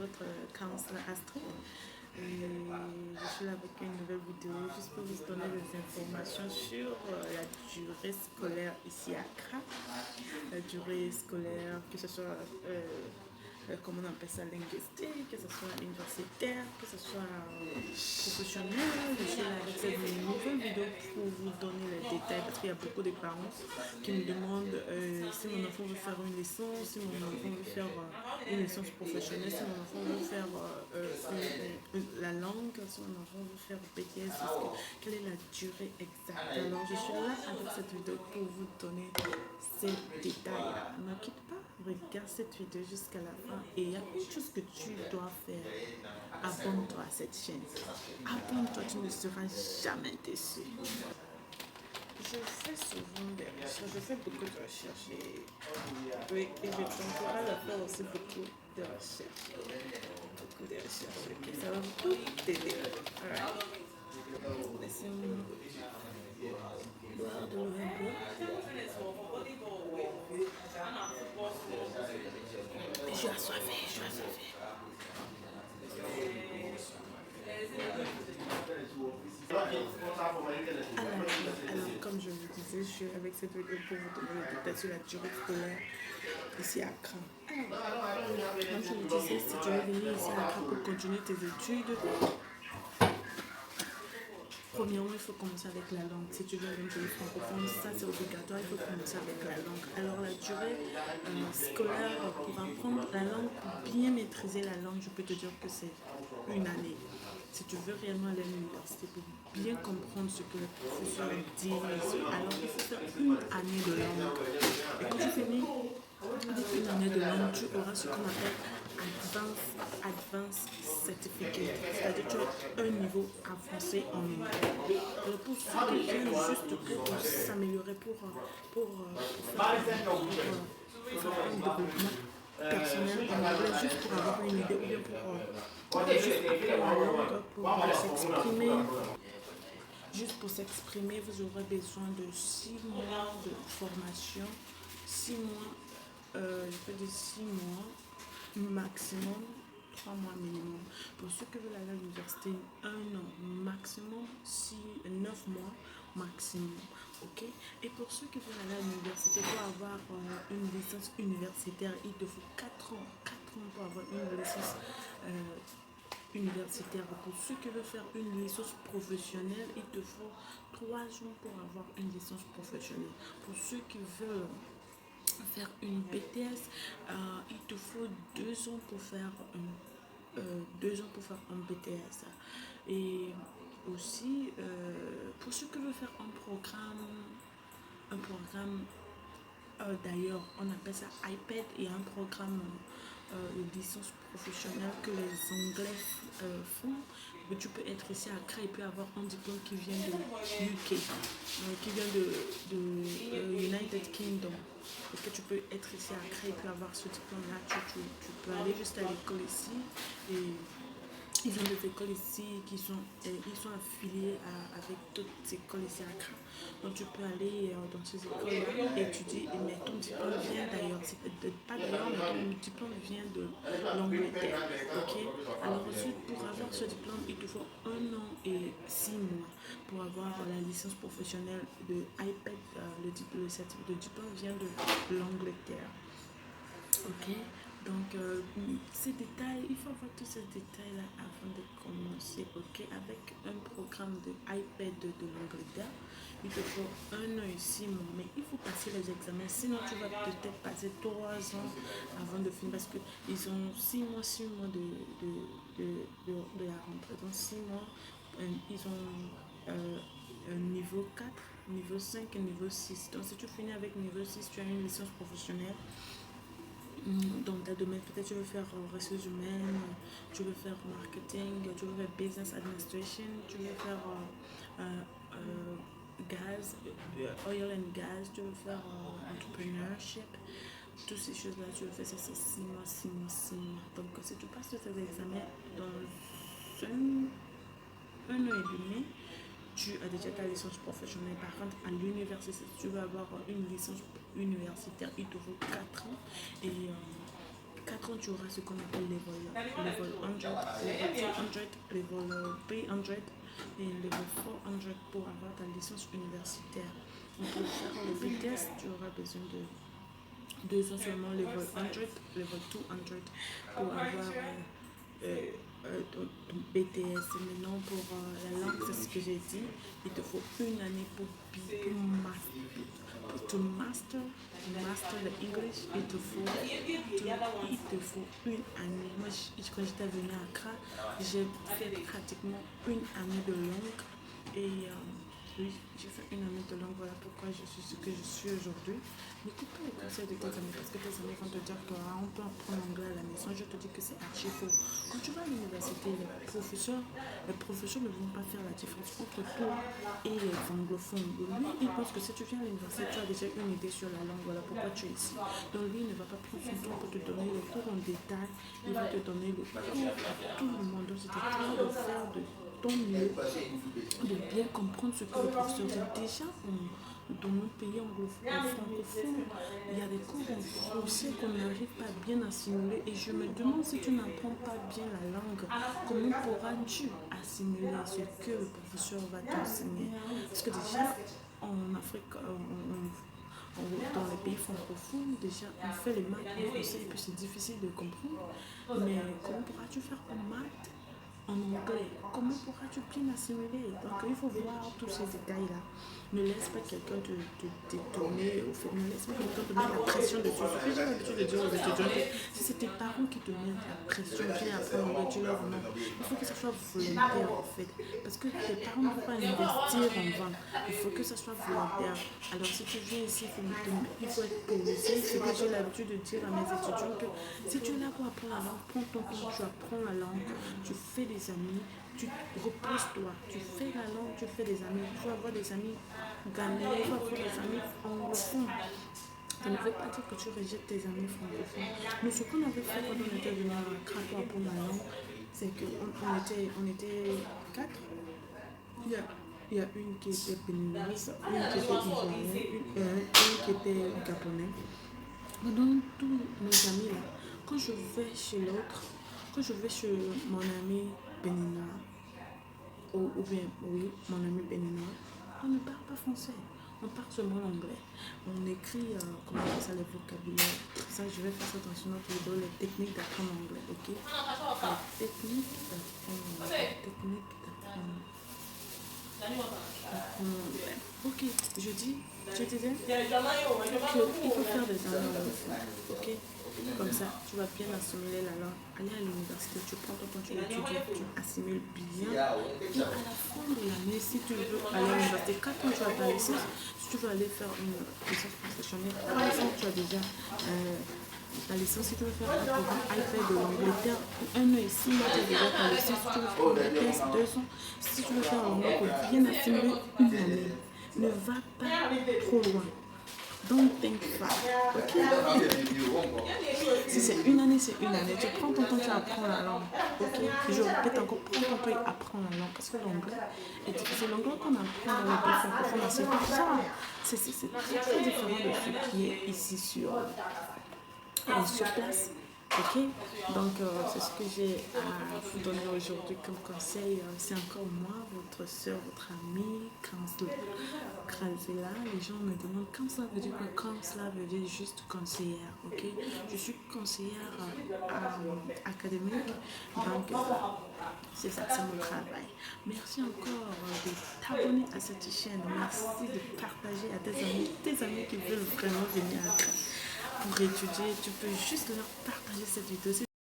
votre counselor Astrid. Et je suis là avec une nouvelle vidéo juste pour vous donner des informations sur la durée scolaire ici à Accra. La durée scolaire, que ce soit comment on appelle ça, linguistique, que ce soit universitaire, que ce soit professionnel. Je suis là avec cette nouvelle vidéo pour vous donner les détails parce qu'il y a beaucoup de parents qui me demandent si mon enfant veut faire une licence, si mon enfant veut faire une licence professionnelle, si mon enfant veut faire la langue, si mon enfant veut faire BTS, quelle est la durée exacte. Alors je suis là avec cette vidéo pour vous donner ces détails-là. Ne quitte pas, regarde cette vidéo jusqu'à la fin et il y a une chose que tu dois faire. Abonne-toi à cette chaîne. Abonne-toi, tu ne seras jamais déçu. Je fais souvent des recherches, je fais beaucoup de recherches oui, et je t'encourage à faire aussi beaucoup de recherches. Beaucoup de recherches, ok, ça va beaucoup t'aider. Alright. Laissez-moi boire de l'eau un peu. Je suis assoiffée, je suis assoiffée. Alors, comme je vous disais, je suis avec cette vidéo pour vous donner le détail sur la durée scolaire ici à Accra. Comme je vous disais, si tu veux venir ici à Accra pour continuer tes études, premièrement, il faut commencer avec la langue. Si tu veux aller dans les francophones, ça c'est obligatoire, il faut commencer avec la langue. Alors la durée scolaire pour apprendre la langue, pour bien maîtriser la langue, je peux te dire que c'est une année. Si tu veux réellement aller à l'université pour bien comprendre ce que le professeur dit, alors il faut faire une année de langue. Et quand tu finis avec une année de langue, tu auras ce qu'on appelle Advanced Certificate, c'est-à-dire tu as un niveau avancé en anglais. Alors pour ceux qui viennent juste pour s'améliorer, pour faire un développement personnel en anglais, juste pour avoir une idée ou bien pour juste apprendre la langue, pour s'exprimer. Juste pour s'exprimer, vous aurez besoin de 6 mois de formation, 6 mois, je peux dire 6 mois maximum, 3 mois minimum. Pour ceux qui veulent aller à l'université, 1 an maximum, 9 mois maximum. Ok. Et pour ceux qui veulent aller à l'université, pour avoir une licence universitaire, il te faut 4 ans. 4 ans pour avoir une licence universitaire. Pour ceux qui veulent faire une licence professionnelle, il te faut 3 ans pour avoir une licence professionnelle. Pour ceux qui veulent faire une BTS, il te faut 2 ans pour faire un BTS. Et aussi, pour ceux qui veulent faire un programme d'ailleurs, on appelle ça iPad et un programme de licence professionnelle que les Anglais font. Mais tu peux être ici à Accra et puis avoir un diplôme qui vient de UK, qui vient de United Kingdom. Et que tu peux être ici à Accra et puis avoir ce diplôme-là. Tu peux aller juste à l'école ici et ils ont des écoles ici ils sont affiliés avec toutes les écoles ici à Accra. Donc tu peux aller dans ces écoles-là étudier, mais ton diplôme vient d'ailleurs. C'est pas d'ailleurs, mais ton diplôme vient de l'Angleterre. Ok. Alors ensuite, pour avoir ce diplôme, il te faut 1 an et 6 mois pour avoir la licence professionnelle de iPad. Le diplôme vient de l'Angleterre. Ok. Donc, ces détails, il faut avoir tous ces détails-là avant de commencer, ok? Avec un programme de iPad de l'Angleterre, il te faut 1 an et 6 mois, mais il faut passer les examens, sinon tu vas peut-être passer 3 ans avant de finir, parce qu'ils ont 6 mois de la rentrée, donc 6 mois, ils ont un niveau 4, niveau 5 et niveau 6. Donc, si tu finis avec niveau 6, tu as une licence professionnelle. Dans ta domaine, peut-être tu veux faire ressources humaines, tu veux faire marketing, tu veux faire business administration, tu veux faire gaz, oil and gas, tu veux faire entrepreneurship, toutes ces choses-là, tu veux faire ça, c'est 6 mois, 6 mois, 6 mois. Donc si tu passes tes examens dans un an et demi, tu as déjà ta licence professionnelle. Par contre, à l'université, si tu veux avoir une licence universitaire, il te faut 4 ans. Et 4 ans, tu auras ce qu'on appelle level 100, level 200, level 300 et level 400 pour avoir ta licence universitaire. Donc pour faire le BTS, tu auras besoin de 2 ans seulement, level 100, level 200 pour avoir ton BTS. Maintenant pour la langue, c'est ce que j'ai dit, il te faut une année pour to master the English, il te faut une année. Moi, quand j'étais venue à Accra, j'ai fait pratiquement une année de langue et oui, j'ai fait une année de langue. Voilà pourquoi je suis ce que je suis aujourd'hui. N'écoute pas les conseils de tes amis parce que tes amis vont te dire qu'on peut apprendre l'anglais à la maison. Je te dis que c'est archi faux. Quand tu vas à l'université, les professeurs ne vont pas faire la différence entre toi et les anglophones. Lui, il pense que si tu viens à l'université, tu as déjà une idée sur la langue. Voilà pourquoi tu es ici. Donc lui, il ne va pas prendre son temps pour te donner le cours en détail. Il va te donner le cours à tout le monde. Donc c'est à toi de faire de ton mieux, de bien comprendre ce que le professeur dit. Déjà, dans nos pays francophones, il y a des cours en français qu'on n'arrive pas bien à assimiler. Et je me demande si tu n'apprends pas bien la langue, comment pourras-tu assimiler ce que le professeur va t'enseigner? Parce que déjà, en Afrique, dans les pays francophones, déjà, on fait les maths en français et puis c'est difficile de comprendre. Mais comment pourras-tu faire en maths en anglais? Comment pourras-tu bien assimiler? Donc il faut voir tous ces détails-là. Ne laisse pas quelqu'un te détourner, ne laisse pas quelqu'un te mettre la pression dessus. Ce que j'ai l'habitude de dire aux étudiants, si c'est tes parents qui te mettent la pression, viens apprendre l'anglais, tu leur non. Il faut que ça soit volontaire en fait. Parce que tes parents ne vont pas investir en vain. Il faut que ça soit volontaire. Alors si tu viens ici, il faut être posé. C'est que j'ai l'habitude de dire à mes étudiants que si tu es là pour apprendre la langue, prends ton temps, tu apprends la langue, tu fais des amis, tu reposes-toi, tu fais la langue, tu fais des amis. Il faut avoir des amis ghanéens, il faut avoir des amis anglophones. Ça ne veut pas dire que tu rejettes tes amis francophones. Mais ce qu'on avait fait quand on était venu à Accra pour apprendre la langue, c'est qu'on était 4. Il y a une qui était béninoise, une qui était ivoirienne, une qui était gabonaise. Dans tous nos amis là, quand je vais chez l'autre, quand je vais chez mon ami béninois, ou bien, oui, mon ami béninois, on ne parle pas français, on parle seulement anglais. On écrit, comment on appelle ça, les vocabulaires. Ça, je vais faire ça dans une autre vidéo, les techniques d'apprendre l'anglais, ok? Les techniques d'apprendre l'anglais. Ok, je disais qu'il faut faire des années, ok? Comme ça, tu vas bien assimiler la langue. Aller à l'université, tu prends ton temps, tu étudies, tu assimiles bien. Et à la fin de l'année, si tu veux aller à l'université, 4 ans, tu as ta licence. Si tu veux aller faire une licence professionnelle, 3 ans, tu as déjà ta licence. Si tu veux faire un programme iPad de l'Angleterre, 1 an et 6 mois, tu as déjà ta licence. Si tu veux faire un test, 2 ans. Si tu veux faire l'anglais pour bien assimiler, une année. Ne va pas trop loin. Don't think fast, ok? Si c'est une année, c'est une année. Tu prends ton temps, tu apprends la langue, ok? Je répète encore, prends ton temps et apprends la langue. Parce que l'anglais est difficile. L'anglais qu'on apprend dans les pays francophones, c'est bizarre. C'est très différent de ce qui est ici sur place. Ok, donc c'est ce que j'ai à vous donner aujourd'hui comme conseil. C'est encore moi, votre soeur, votre amie, Kranzela. Les gens me demandent quand cela veut dire quoi. Quand cela veut dire juste conseillère. Ok, je suis conseillère académique, donc c'est ça, c'est mon travail. Merci encore de t'abonner à cette chaîne. Merci de partager à tes amis qui veulent vraiment venir pour étudier. Tu peux juste leur partager cette vidéo.